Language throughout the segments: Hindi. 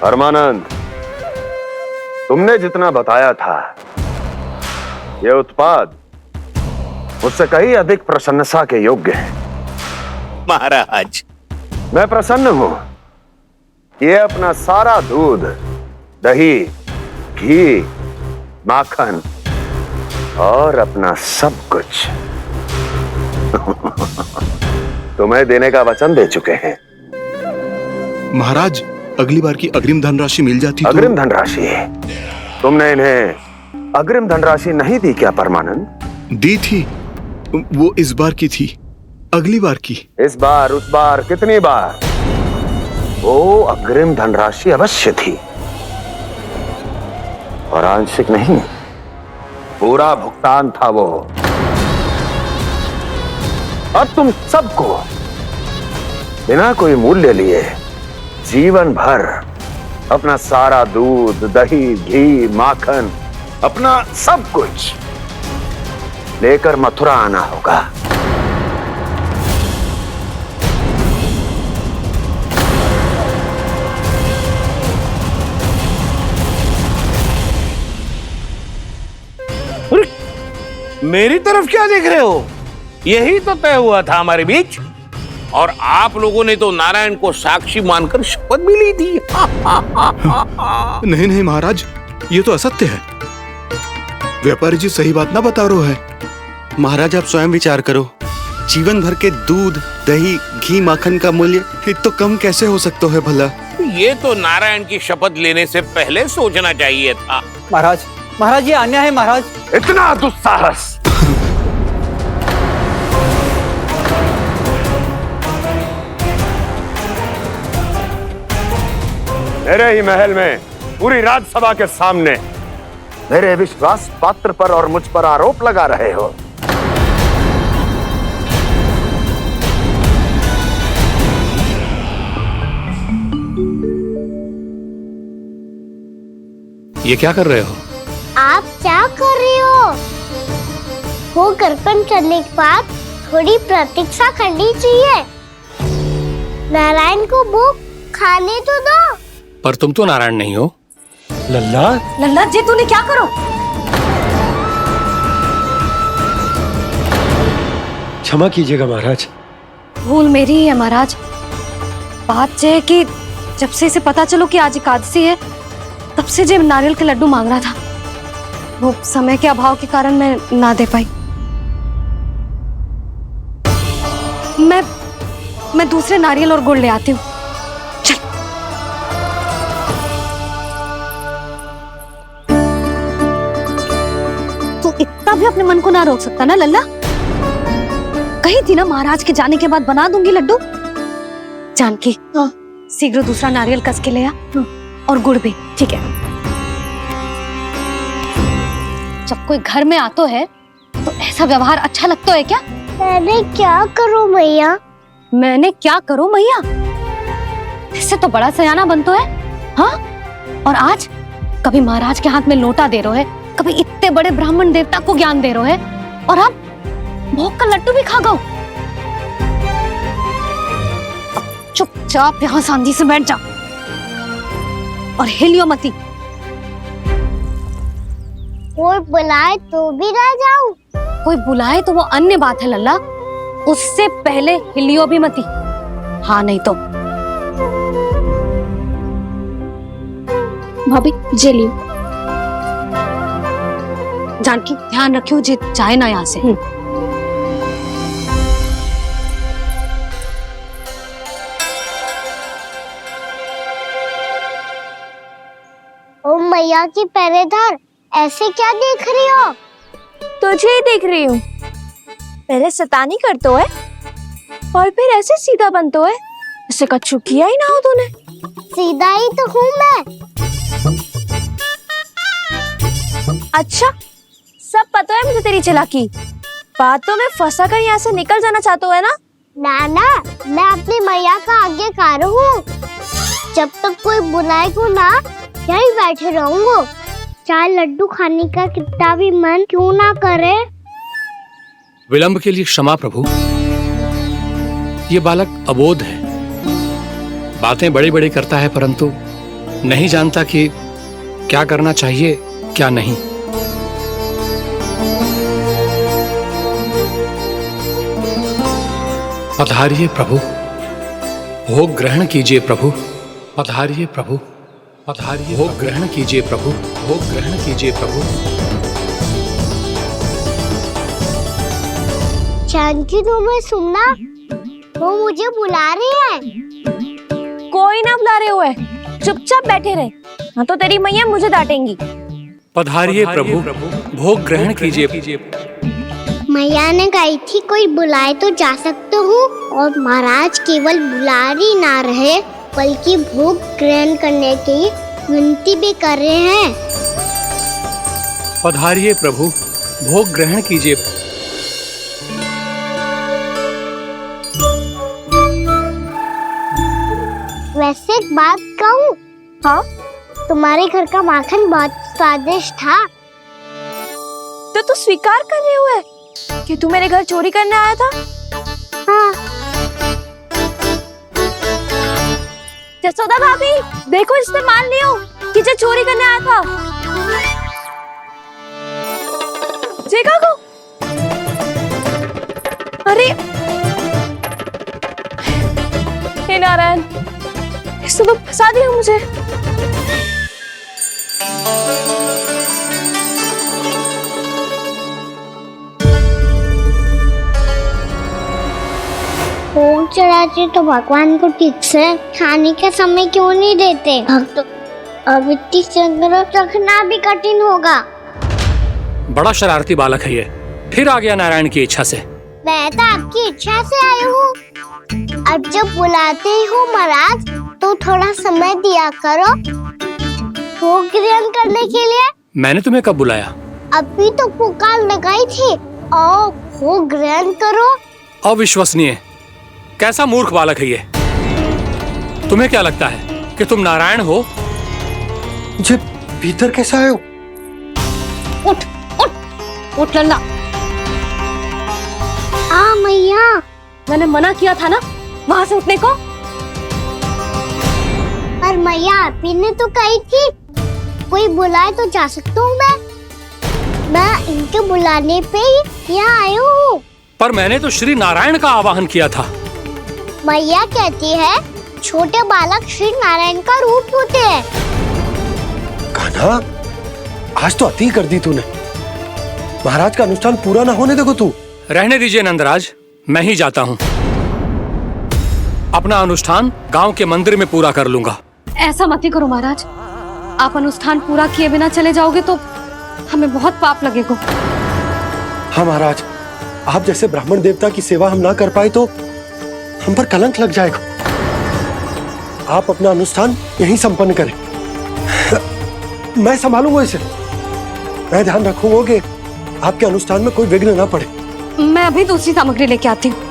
परमानंद, तुमने जितना बताया था, यह उत्पाद मुझसे कहीं अधिक प्रशंसा के योग्य है। महाराज, मैं प्रसन्न हूं। ये अपना सारा दूध, दही, घी, माखन और अपना सब कुछ तुम्हें देने का वचन दे चुके हैं। महाराज, अगली बार की अग्रिम धनराशि मिल जाती तो। अग्रिम धनराशि? तुमने इन्हें अग्रिम धनराशि नहीं दी क्या परमानंद? दी थी, वो इस बार की थी, अगली बार की। इस बार, उस बार, कितनी बार? वो अग्रिम धनराशि अवश्य थी, और आंशिक नहीं, पूरा भुगतान था वो। अब तुम सबको बिना कोई मूल्य लिए जीवन भर अपना सारा दूध, दही, घी, माखन, अपना सब कुछ लेकर मथुरा आना होगा। मेरी तरफ क्या देख रहे हो? यही तो तय हुआ था हमारे बीच, और आप लोगों ने तो नारायण को साक्षी मानकर शपथ भी ली थी। नहीं नहीं महाराज, ये तो असत्य है। व्यापारी जी सही बात ना बता रहे हैं। महाराज, आप स्वयं विचार करो। जीवन भर के दूध, दही, घी, माखन का मूल्य इतना कम कैसे हो सकता है भला? ये तो नारायण की शपथ लेने से पहले सोचना चाहिए था। महाराज, महाराज ये अन्याय है महाराज। इतना दुस्साहस! मेरे ही महल में पूरी राज्यसभा के सामने मेरे विश्वास पात्र पर और मुझ पर आरोप लगा रहे हो। ये क्या कर रहे हो? आप क्या कर रहे हो? वो गर्पण करने के बाद थोड़ी प्रतीक्षा करनी चाहिए। नारायण को वो खाने तो दो। पर तुम तो नारायण नहीं हो। लल्ला, लल्ला जी, तूने क्या करो? क्षमा कीजिएगा महाराज। भूल मेरी ही है महाराज। बात यह है कि जब से इसे पता चलो कि आज एकादशी है, तब से जब नारियल के लड्डू मांग रहा था, वो समय के अभाव के कारण मैं ना दे पाई। मैं दूसरे नारियल और गुड़ ले आती हूँ। चल। तू इतना भी अपने मन को ना रोक सकता ना लल्ला? कही थी ना महाराज के जाने के बाद बना दूंगी लड्डू। जानकी, शीघ्र दूसरा नारियल कस के ले आ, और गुड़ भी। ठीक है। जब कोई घर में आतो है तो ऐसा व्यवहार अच्छा लगता है क्या? मैंने क्या करूं मैया? मैंने क्या करूं मैया? इससे तो बड़ा सयाना बनतो है। हाँ, और आज कभी महाराज के हाथ में लोटा दे रहे है, कभी इतने बड़े ब्राह्मण देवता को ज्ञान दे रहे है, और अब भोग का लड्डू भी खा गो। चुपचाप यहाँ सांझी से बैठ जा और हिलियो मती। कोई बुलाए तो भी ना जाऊं? कोई बुलाए तो वो अन्य बात है लल्ला, उससे पहले हिलियो भी मती। हाँ नहीं तो। भाभी जे लियो। जानकी, ध्यान रखियो जे जाए ना यहाँ से। ओ मैया की पहरेदार, ऐसे क्या देख रही हो? तुझे ही देख रही हूँ। पहले शैतानी करतो है और फिर ऐसे सीधा बनतो है, ऐसे कछु किया ही ना हो तूने। सीधा ही तो हूँ मैं। अच्छा, सब पता है मुझे तेरी चालाकी। बातों में फंसा कर यहाँ से निकल जाना चाहते है ना? नाना, मैं अपनी मैया का आज्ञाकार हूँ। जब तक कोई बुलाए को ना, यही बैठे रहूंगा। चाहे लड्डू खाने का कितना भी मन क्यों ना करे। विलंब के लिए क्षमा प्रभु। ये बालक अबोध है, बातें बड़ी बड़ी करता है, परंतु नहीं जानता कि क्या करना चाहिए क्या नहीं। पधारिए प्रभु, भोग ग्रहण कीजिए प्रभु। पधारिए प्रभु, पधारिए, भोग ग्रहण कीजिए प्रभु, भोग ग्रहण कीजिए प्रभु। जानकी तुम्हें सुनना, वो मुझे बुला रही है। कोई ना बुला रहे हुए, चुपचाप बैठे रहे, हाँ तो तेरी मैया मुझे डांटेंगी। पधारिए प्रभु, भोग ग्रहण कीजिए। मैया ने कही थी कोई बुलाए तो जा सकते हूँ, और महाराज केवल बुलारी ना रहे बल्कि भोग ग्रहण करने की विनती भी कर रहे हैं। पधारिए प्रभु, भोग ग्रहण कीजिए। वैसे एक बात कहूँ? हाँ? तुम्हारे घर का माखन बहुत स्वादिष्ट था। तो तू स्वीकार कर रहे हुए कि तू मेरे घर चोरी करने आया था? हाँ। जसोदा भाभी, देखो इसने मान लियो कि जो चोरी करने आया था। देखा को? अरे हे नारायण, इसने तो फंसा दिया मुझे। भोग चढ़ाते तो भगवान को ठीक से खाने का समय क्यों नहीं देते? भक्त अब इतनी संग्रह रखना भी कठिन होगा। बड़ा शरारती बालक है ये, फिर आ गया नारायण की इच्छा से। मैं तो आपकी इच्छा से आई हूँ। अब जब बुलाते हो महाराज तो थोड़ा समय दिया करो भोग ग्रहण करने के लिए। मैंने तुम्हें कब बुलाया? अभी तो पुकार लगाई थी, और भोग ग्रहण करो। अविश्वसनीय, कैसा मूर्ख बालक है ये। तुम्हें क्या लगता है कि तुम नारायण हो? मुझे भीतर कैसे आए हो? उठ उठ उठ लल्ला। मैया, मैंने मना किया था ना वहां से उठने को। पर मैया आपी ने तो कही थी कोई बुलाए तो जा सकता हूँ। मैं इनके बुलाने पे ही यहाँ आई हूँ। पर मैंने तो श्री नारायण का आवाहन किया था। मैया कहती है छोटे बालक श्री नारायण का रूप होते हैं। कान्हा, आज तो अति कर दी तूने। महाराज का अनुष्ठान पूरा ना होने देखो तू। रहने दीजिए नंदराज, मैं ही जाता हूँ। अपना अनुष्ठान गांव के मंदिर में पूरा कर लूंगा। ऐसा मत ही करो महाराज, आप अनुष्ठान पूरा किए बिना चले जाओगे तो हमें बहुत पाप लगेगा। हाँ महाराज, आप जैसे ब्राह्मण देवता की सेवा हम ना कर पाए तो हम पर कलंक लग जाएगा। आप अपना अनुष्ठान यहीं संपन्न करें, मैं संभालूंगा इसे। मैं ध्यान रखूंगा कि आपके अनुष्ठान में कोई विघ्न ना पड़े। मैं अभी दूसरी सामग्री लेके आती हूँ।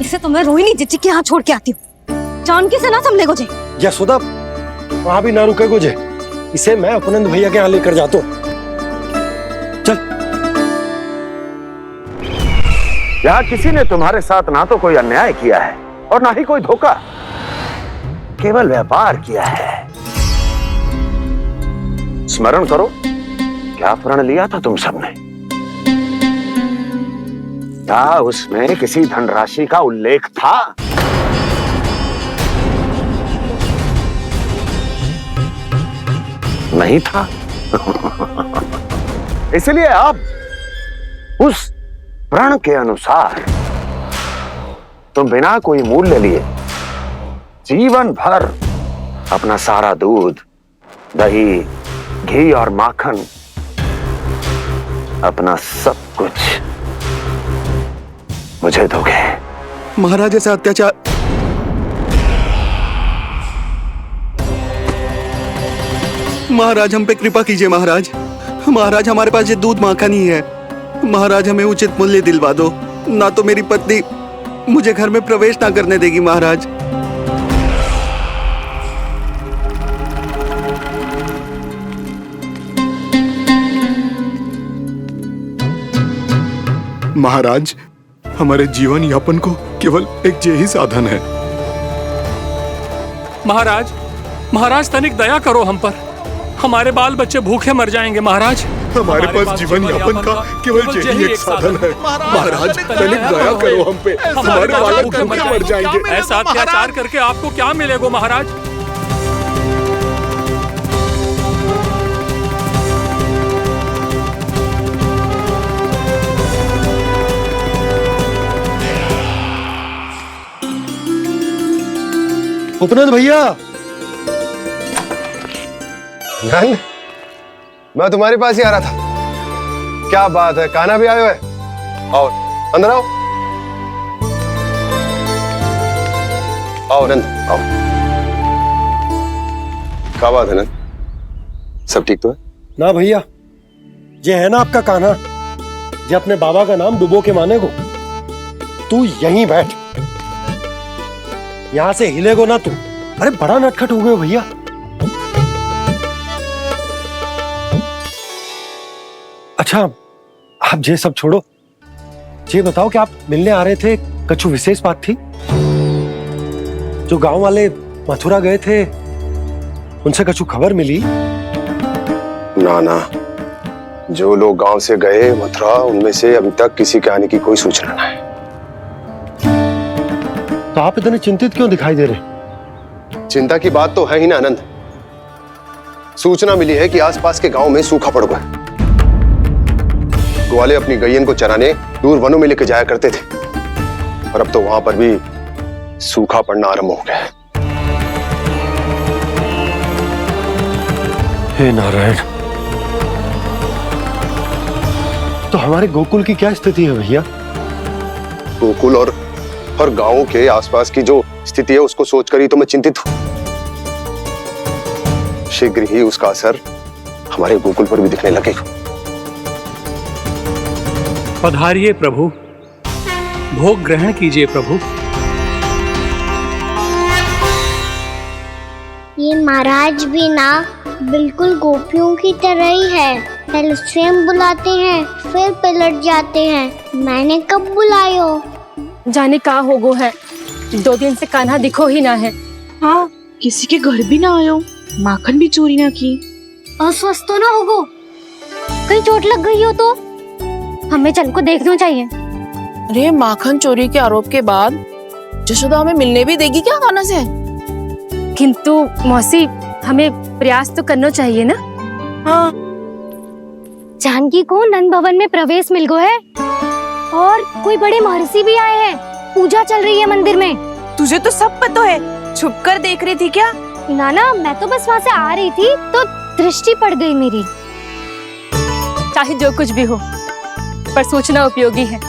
इसे तो मैं रोहिणी जीजी के यहाँ छोड़ के आती हूँ। जानकी से ना संभले गोजे। यशोदा, वहां भी ना रुके गोजे। इसे मैं अपनंद भैया के यहाँ लेकर जाता हूँ। चल। यहाँ किसी ने तुम्हारे साथ ना तो कोई अन्याय किया है और ना ही कोई धोखा, केवल व्यापार किया है। स्मरण करो, क्या प्रण लिया था तुम सबने? क्या उसमें किसी धनराशि का उल्लेख था? नहीं था। इसलिए अब उस प्रण के अनुसार तुम बिना कोई मूल्य लिए जीवन भर अपना सारा दूध, दही, घी और माखन, अपना सब कुछ मुझे दोगे। महाराज ऐसा अत्याचार। महाराज हम पे कृपा कीजिए। महाराज, महाराज हमारे पास ये दूध माखन ही है। महाराज हमें उचित मूल्य दिलवा दो, ना तो मेरी पत्नी मुझे घर में प्रवेश ना करने देगी। महाराज महाराज, हमारे जीवन यापन को केवल एक यही साधन है। महाराज, महाराज तनिक दया करो हम पर। हमारे बाल बच्चे भूखे मर जाएंगे महाराज। हमारे पास जीवन यापन का केवल यही एक साधन है। महाराज, तनिक दया करो हम पे। हमारे बालक भूखे मर जाएंगे। ऐसा अत्याचार करके आपको क्या मिलेगा महाराज? उपनंद भैया, नंद, मैं तुम्हारे पास ही आ रहा था। क्या बात है, कान्हा भी आयो है? आओ अंदर आओ। आओ नंद, आओ। क्या बात है नंद, सब ठीक तो है? ना भैया, ये है ना आपका कान्हा, ये अपने बाबा का नाम डुबो के माने को। तू यहीं बैठ, यहां से हिलेगो ना तू। अरे बड़ा नटखट हो गए हो भैया। अच्छा, आप ये सब छोड़ो, ये बताओ कि आप मिलने आ रहे थे, कछु विशेष बात थी? जो गांव वाले मथुरा गए थे, उनसे कछु खबर मिली? ना ना, जो लोग गांव से गए मथुरा, उनमें से अभी तक किसी के आने की कोई सूचना नहीं है। तो आप इतने चिंतित क्यों दिखाई दे रहे? चिंता की बात तो है ही ना आनंद। सूचना मिली है कि आसपास के गांव में सूखा पड़ गया। ग्वाले अपनी गैयन को चराने दूर वनों में लेके जाया करते थे, और अब तो वहां पर भी सूखा पड़ना आरंभ हो गया है। हे नारायण, तो हमारे गोकुल की क्या स्थिति है भैया? गोकुल और गांवों के आसपास की जो स्थिति है उसको सोचकर ही तो मैं चिंतित हूं। शीघ्र ही उसका असर हमारे गोकुल पर भी दिखने लगेगा। पधारिए प्रभु, भोग ग्रहण कीजिए प्रभु। ये महाराज भी ना बिल्कुल गोपियों की तरह ही है। पहले स्वयं बुलाते हैं, फिर पलट जाते हैं। मैंने कब बुलायो? जाने का होगो है, 2 दिन से कान्हा दिखो ही ना है। हाँ, किसी के घर भी ना आयो, माखन भी चोरी ना की। अस्वस्थ तो ना होगो, कहीं चोट लग गई हो तो? हमें चल को देखना चाहिए। अरे माखन चोरी के आरोप के बाद जशोदा हमें मिलने भी देगी क्या कान्हा से? किंतु मौसी, हमें प्रयास तो करना चाहिए ना। हाँ, जानकी को नंद भवन में प्रवेश मिल गो है, और कोई बड़े महर्षि भी आए हैं। पूजा चल रही है मंदिर में। तुझे तो सब पता है, छुप कर देख रही थी क्या? ना, मैं तो बस वहाँ से आ रही थी तो दृष्टि पड़ गई मेरी। चाहे जो कुछ भी हो, पर सूचना उपयोगी है।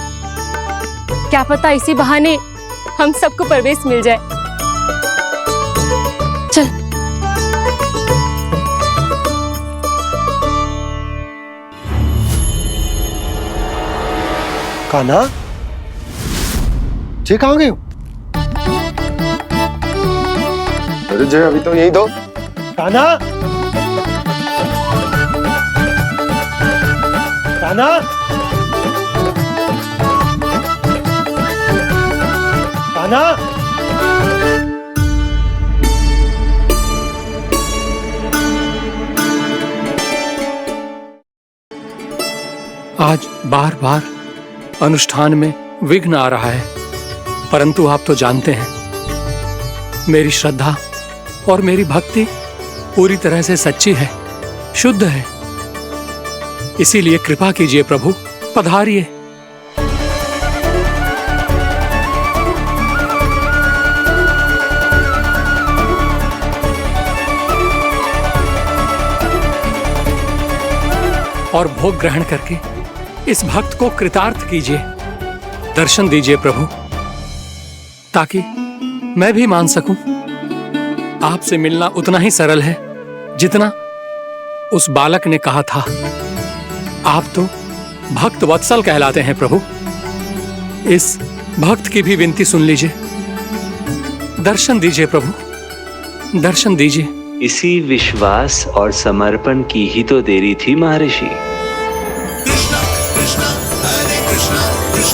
क्या पता इसी बहाने हम सबको प्रवेश मिल जाए। चल। कान्हा, ये कहाँ गए हो? अरे जय, अभी तो यही दो। कान्हा, कान्हा, कान्हा। आज बार बार अनुष्ठान में विघ्न आ रहा है, परंतु आप तो जानते हैं मेरी श्रद्धा और मेरी भक्ति पूरी तरह से सच्ची है, शुद्ध है। इसीलिए कृपा कीजिए प्रभु, पधारिए। और भोग ग्रहण करके इस भक्त को कृतार्थ कीजिए। दर्शन दीजिए प्रभु, ताकि मैं भी मान सकूं। आपसे मिलना उतना ही सरल है जितना उस बालक ने कहा था। आप तो भक्त वत्सल कहलाते हैं प्रभु। इस भक्त की भी विनती सुन लीजिए। दर्शन दीजिए प्रभु, दर्शन दीजिए। इसी विश्वास और समर्पण की ही तो देरी थी महर्षि। कृष्णा कृष्णा हरे कृष्णा कृष्णा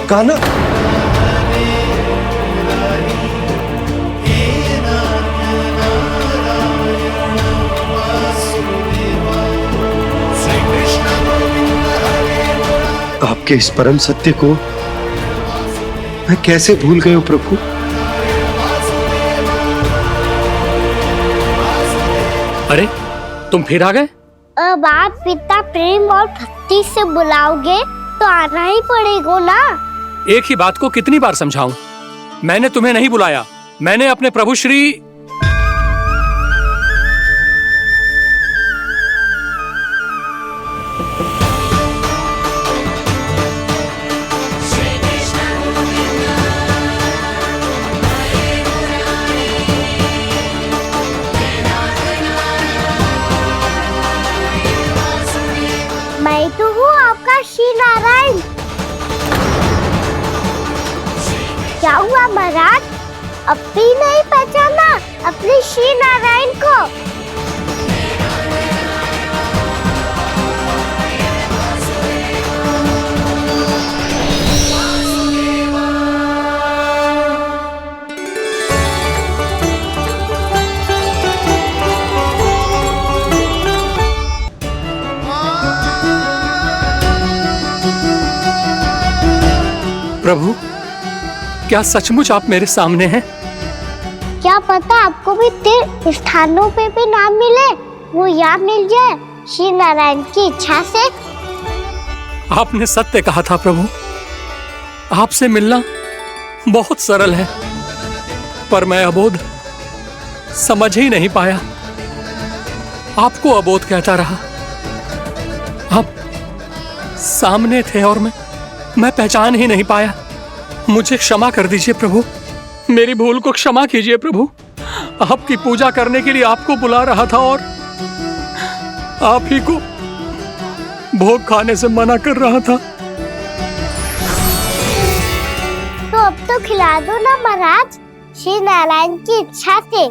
कान्हा, आपके इस परम सत्य को मैं कैसे भूल गया प्रभु। अरे तुम फिर आ गए? अब आप पिता प्रेम और भक्ति से बुलाओगे तो आना ही पड़ेगा ना। एक ही बात को कितनी बार समझाऊं? मैंने तुम्हें नहीं बुलाया, मैंने अपने प्रभु श्री मैं तो हूँ आपका श्री नारायण। क्या हुआ महाराज, अब भी नहीं पहचाना अपने श्री नारायण को? प्रभु, क्या सचमुच आप मेरे सामने हैं? क्या पता आपको भी तीर्थ स्थानों पे भी नाम मिले, वो यहाँ मिल जाए श्री नारायण की इच्छा से। आपने सत्य कहा था प्रभु, आपसे मिलना बहुत सरल है, पर मैं अबोध समझ ही नहीं पाया। आपको अबोध कहता रहा। आप सामने थे और मैं पहचान ही नहीं पाया। मुझे क्षमा कर दीजिए प्रभु, मेरी भूल को क्षमा कीजिए प्रभु। आपकी पूजा करने के लिए आपको बुला रहा था और आप ही को भोग खाने से मना कर रहा था। तो अब तो खिला दो ना महाराज, श्री नारायण की इच्छा से।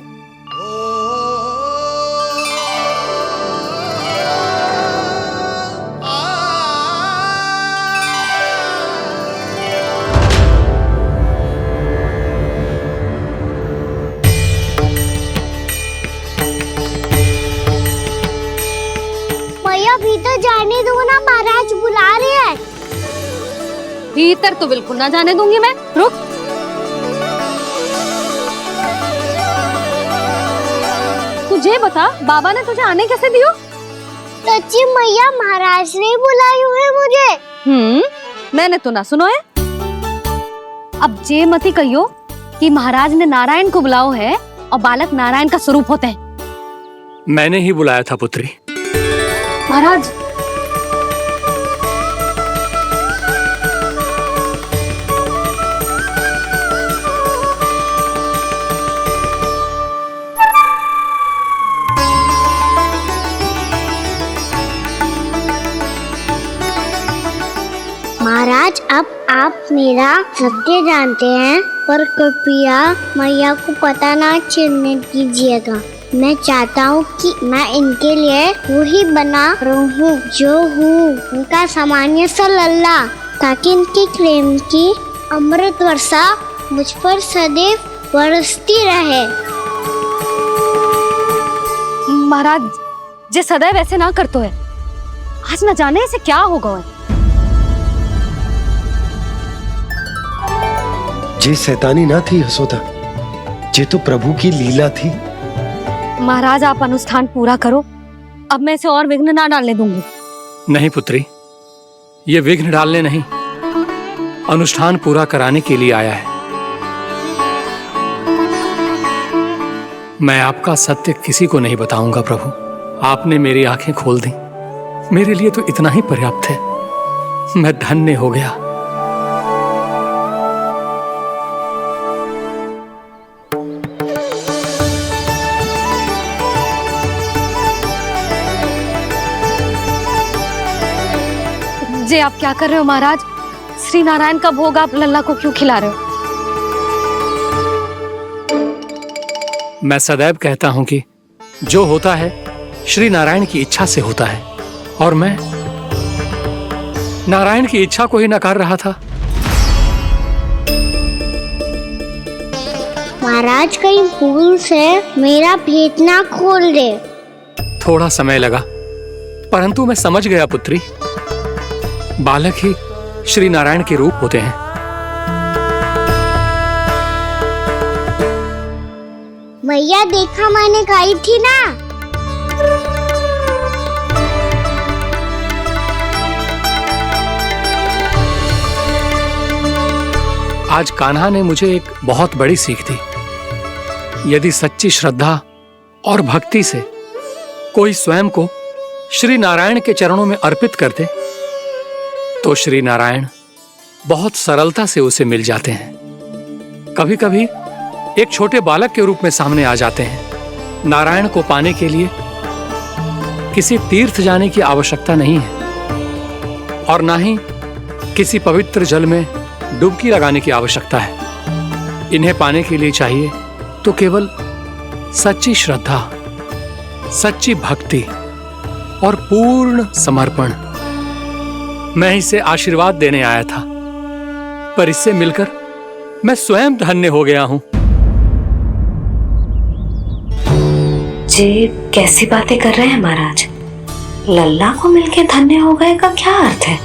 भीतर जाने दो ना, महाराज बुला रहे हैं। भीतर तो बिल्कुल ना जाने दूंगी मैं, रुक। तुझे बता, बाबा ने तुझे आने कैसे दियो? सच्ची मैया, महाराज ने बुलाई हुई मुझे। मैंने तो ना सुनो है। अब जे मती कहियो कि महाराज ने नारायण को बुलाओ है और बालक नारायण का स्वरूप होते हैं। मैंने ही बुलाया था पुत्री। महाराज, महाराज, अब आप मेरा सत्य जानते हैं, पर कृपया मैया को पता ना चलने दीजिएगा। मैं चाहता हूँ कि मैं इनके लिए वो ही बना रहूँ जो हूँ, उनका सामान्य सा लल्ला, ताकि इनके प्रेम की अमृत वर्षा मुझ पर सदैव बरसती रहे। महाराज, जे सदैव ऐसे ना करतो है, आज न जाने इसे क्या होगा है। जे शैतानी ना थी यशोदा, जे तो प्रभु की लीला थी। महाराज, आप अनुष्ठान पूरा करो, अब मैं इसे और विघ्न ना डालने दूंगी। नहीं पुत्री, ये विघ्न डालने नहीं, अनुष्ठान पूरा कराने के लिए आया है। मैं आपका सत्य किसी को नहीं बताऊंगा प्रभु। आपने मेरी आंखें खोल दी, मेरे लिए तो इतना ही पर्याप्त है। मैं धन्य हो गया। जे आप क्या कर रहे हो महाराज? श्री नारायण का भोग आप लल्ला को क्यों खिला रहे हो? मैं सदैव कहता हूं कि जो होता है श्री नारायण की इच्छा से होता है, और मैं नारायण की इच्छा को ही नकार रहा था। महाराज कहीं भूल से मेरा भेद ना खोल दे। थोड़ा समय लगा, परंतु मैं समझ गया पुत्री। बालक ही श्री नारायण के रूप होते हैं। मैया देखा मैंने कही थी ना। आज कान्हा ने मुझे एक बहुत बड़ी सीख दी। यदि सच्ची श्रद्धा और भक्ति से कोई स्वयं को श्री नारायण के चरणों में अर्पित कर दे, तो श्री नारायण बहुत सरलता से उसे मिल जाते हैं। कभी कभी एक छोटे बालक के रूप में सामने आ जाते हैं। नारायण को पाने के लिए किसी तीर्थ जाने की आवश्यकता नहीं है, और ना ही किसी पवित्र जल में डुबकी लगाने की आवश्यकता है। इन्हें पाने के लिए चाहिए तो केवल सच्ची श्रद्धा, सच्ची भक्ति और पूर्ण समर्पण। मैं इसे आशीर्वाद देने आया था, पर इससे मिलकर मैं स्वयं धन्य हो गया हूं। जी कैसी बातें कर रहे हैं महाराज? लल्ला को मिलके धन्य हो गए का क्या अर्थ है?